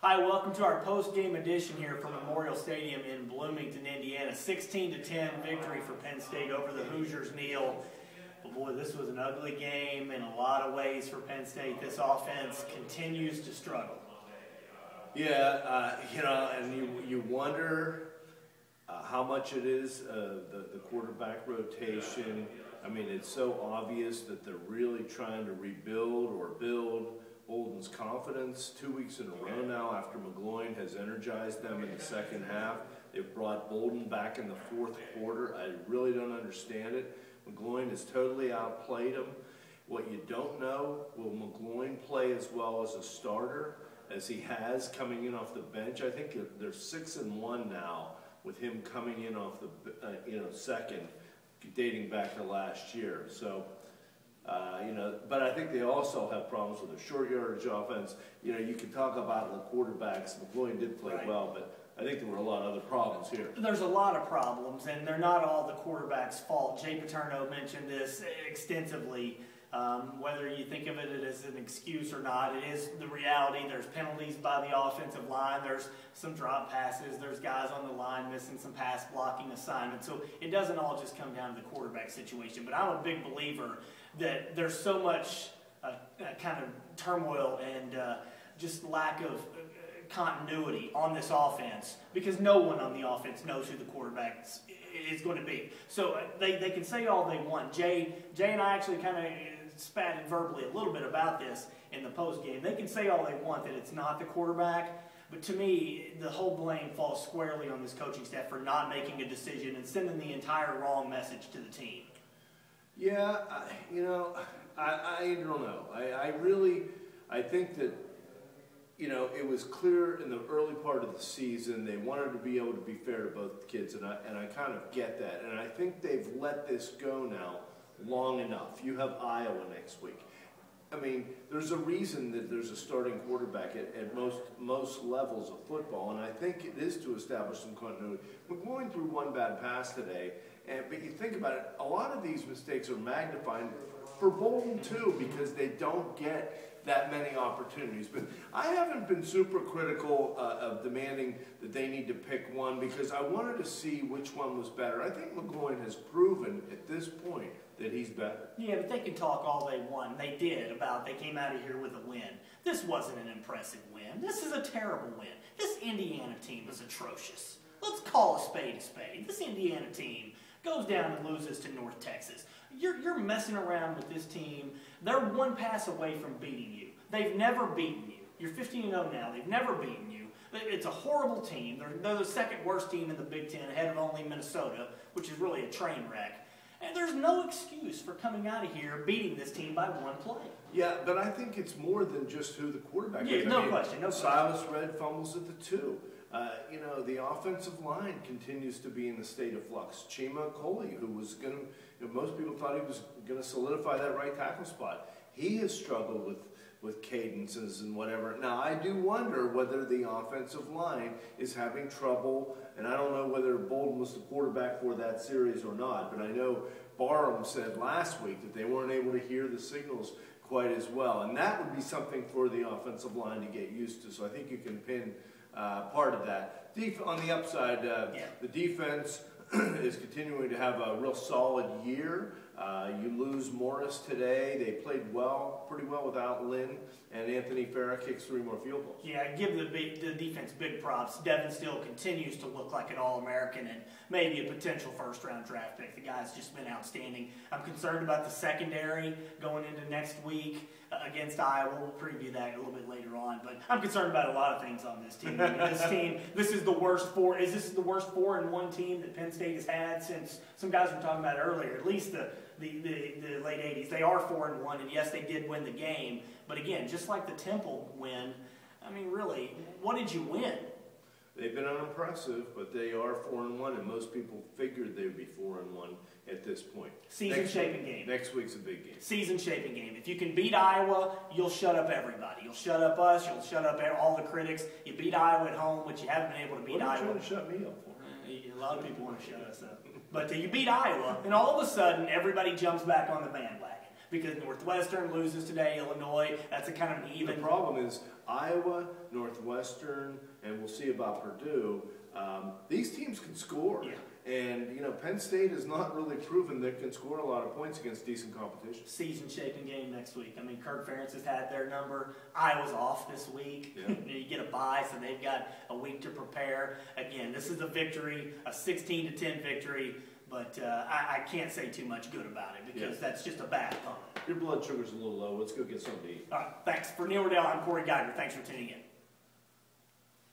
Hi, welcome to our post-game edition here from Memorial Stadium in Bloomington, Indiana. 16-10 victory for Penn State over the Hoosiers, Neil. But boy, this was an ugly game in a lot of ways for Penn State. This offense continues to struggle. Yeah, and you wonder how much it is, the quarterback rotation. I mean, it's so obvious that they're really trying to rebuild or build Bolden's confidence 2 weeks in a row now after McGloin has energized them in the second half. They've brought Bolden back in the fourth quarter. I really don't understand it. McGloin has totally outplayed him. What you don't know, will McGloin play as well as a starter as he has coming in off the bench? I think they're 6-1 now with him coming in off the second, dating back to last year. So. But I think they also have problems with their short yardage offense. You can talk about the quarterbacks. McGloin did play well, but I think there were a lot of other problems here. There's a lot of problems, and they're not all the quarterback's fault. Jay Paterno mentioned this extensively. Whether you think of it as an excuse or not, it is the reality. There's penalties by the offensive line. There's some drop passes. There's guys on the line missing some pass blocking assignments. So it doesn't all just come down to the quarterback situation. But I'm a big believer that there's so much kind of turmoil and just lack of continuity on this offense because no one on the offense knows who the quarterback is going to be. So they can say all they want. Jay and I actually kind of spatted verbally a little bit about this in the post game. They can say all they want that it's not the quarterback, but to me, the whole blame falls squarely on this coaching staff for not making a decision and sending the entire wrong message to the team. Yeah, I don't know. I think that, it was clear in the early part of the season they wanted to be able to be fair to both kids, and I kind of get that. And I think they've let this go now long enough. You have Iowa next week. I mean, there's a reason that there's a starting quarterback at most levels of football, and I think it is to establish some continuity. We're going through one bad pass today, but you think about it, a lot of these mistakes are magnified for Bolden too because they don't get that many opportunities. But I haven't been super critical of demanding that they need to pick one because I wanted to see which one was better. I think McGloin has proven at this point that he's better. Yeah, but they can talk all they want. They did about they came out of here with a win. This wasn't an impressive win. This is a terrible win. This Indiana team is atrocious. Let's call a spade a spade. This Indiana team goes down and loses to North Texas. You're messing around with this team. They're one pass away from beating you. They've never beaten you. You're 15-0 now. They've never beaten you. It's a horrible team. They're the second worst team in the Big Ten, ahead of only Minnesota, which is really a train wreck. And there's no excuse for coming out of here beating this team by one play. Yeah, but I think it's more than just who the quarterback is. No question. Silas Red fumbles at the 2. The offensive line continues to be in the state of flux. Chima Coley, who was going to, most people thought he was going to solidify that right tackle spot. He has struggled with cadences and whatever. Now, I do wonder whether the offensive line is having trouble, and I don't know whether Bolden was the quarterback for that series or not, but I know Barham said last week that they weren't able to hear the signals quite as well, and that would be something for the offensive line to get used to, so I think you can pin part of that. On the upside, the defense is continuing to have a real solid year. You lose Morris today. They played pretty well without Lynn, and Anthony Farah kicks 3 more field goals. Yeah, give the defense big props. Devin Steele continues to look like an All-American and maybe a potential first-round draft pick. The guy's just been outstanding. I'm concerned about the secondary going into next week against Iowa. We'll preview that a little bit later on, but I'm concerned about a lot of things on this team. This is the worst is this the worst 4-1 team that Penn State has had since some guys were talking about earlier, at least the late 80s. They are 4-1, and yes, they did win the game. But again, just like the Temple win, I mean, really, what did you win? They've been unimpressive, but they are 4-1, and most people figured they would be 4-1 at this point. Season-shaping game. Next week's a big game. Season-shaping game. If you can beat Iowa, you'll shut up everybody. You'll shut up us. You'll shut up all the critics. You beat Iowa at home, which you haven't been able to beat Iowa. What are you trying to shut me up for? A lot of people want to shut us up. But you beat Iowa, and all of a sudden, everybody jumps back on the bandwagon. because Northwestern loses today, Illinois, that's a kind of an even. The problem is Iowa, Northwestern, and we'll see about Purdue. These teams can score. Yeah. And, Penn State has not really proven they can score a lot of points against decent competition. Season-shaping game next week. I mean, Kirk Ferentz has had their number. Iowa's off this week. Yeah. You get a bye, so they've got a week to prepare. Again, this is a victory, a 16-10 victory, but I can't say too much good about it because that's just a bad opponent. Your blood sugar's a little low. Let's go get something to eat. All right, thanks. For Neil Rudel, I'm Corey Geiger. Thanks for tuning in.